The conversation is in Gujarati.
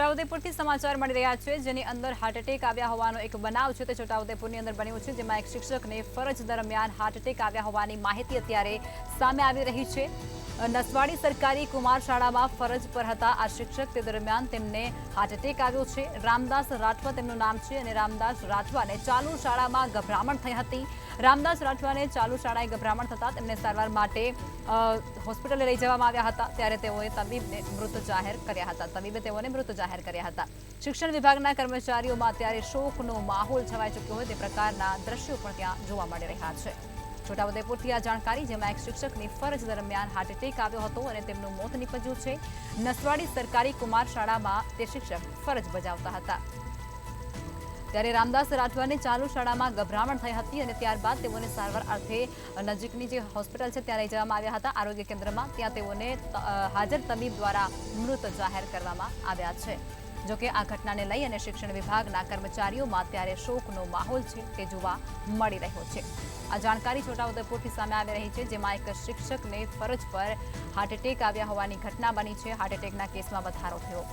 છોટાઉદેપુરથી સમાચાર મળી રહ્યા છે, જેની અંદર હાર્ટ એટેક આવ્યા હોવાનો એક બનાવ છે તે છોટાઉદેપુરની અંદર બન્યો છે, જેમાં એક શિક્ષકને ફરજ દરમિયાન હાર્ટ એટેક આવ્યા હોવાની માહિતી અત્યારે સામે આવી રહી છે। નસવાડી સરકારી કુમાર શાળામાં ફરજ પર હતા આ શિક્ષક, તે દરમિયાન તેમને હાર્ટ એટેક આવ્યો છે। રામદાસ રાઠવા તેમનું નામ છે અને રામદાસ રાઠવાને ચાલુ શાળામાં ગભરામણ થઈ હતી। રામદાસ રાઠવાને ચાલુ શાળાએ ગભરામણ થતા તેમને સારવાર માટે હોસ્પિટલે લઈ જવામાં આવ્યા હતા, ત્યારે તેઓએ તબીબને મૃત જાહેર કર્યા હતા। તબીબે તેઓને મૃત જાહેર કર્યા હતા। શિક્ષણ વિભાગના કર્મચારીઓમાં અત્યારે શોકનો માહોલ છવાઈ ચૂક્યો હોય તે પ્રકારના દ્રશ્યો પણ ત્યાં જોવા મળી રહ્યા છે। છોટાઉદેપુરથી આ જાણકારી, જેમાં એક શિક્ષકની ફરજ દરમિયાન હાર્ટ એટેક આવ્યો હતો અને તેમનું મોત નીપજ્યું છે। નસવાડી સરકારી કુમાર શાળામાં તે શિક્ષક ફરજ બજાવતા હતા, ત્યારે રામદાસ રાઠવાને ચાલુ શાળામાં ગભરામણ થઈ હતી અને ત્યારબાદ તેઓને સારવાર અર્થે નજીકની જે હોસ્પિટલ છે ત્યાં લઈ જવામાં આવ્યા હતા આરોગ્ય કેન્દ્રમાં। ત્યાં તેઓને હાજર તબીબ દ્વારા મૃત જાહેર કરવામાં આવ્યા છે। જોકે આ ઘટનાને લઈ અને શિક્ષણ વિભાગના કર્મચારીઓમાં અત્યારે શોકનો માહોલ છે તે જોવા મળી રહ્યો છે। આ જાણકારી છોટાઉદેપુરથી સામે આવી રહી છે, જેમાં એક શિક્ષકને ફરજ પર હાર્ટ એટેક આવ્યા હોવાની ઘટના બની છે। હાર્ટ એટેકના કેસમાં વધારો થયો।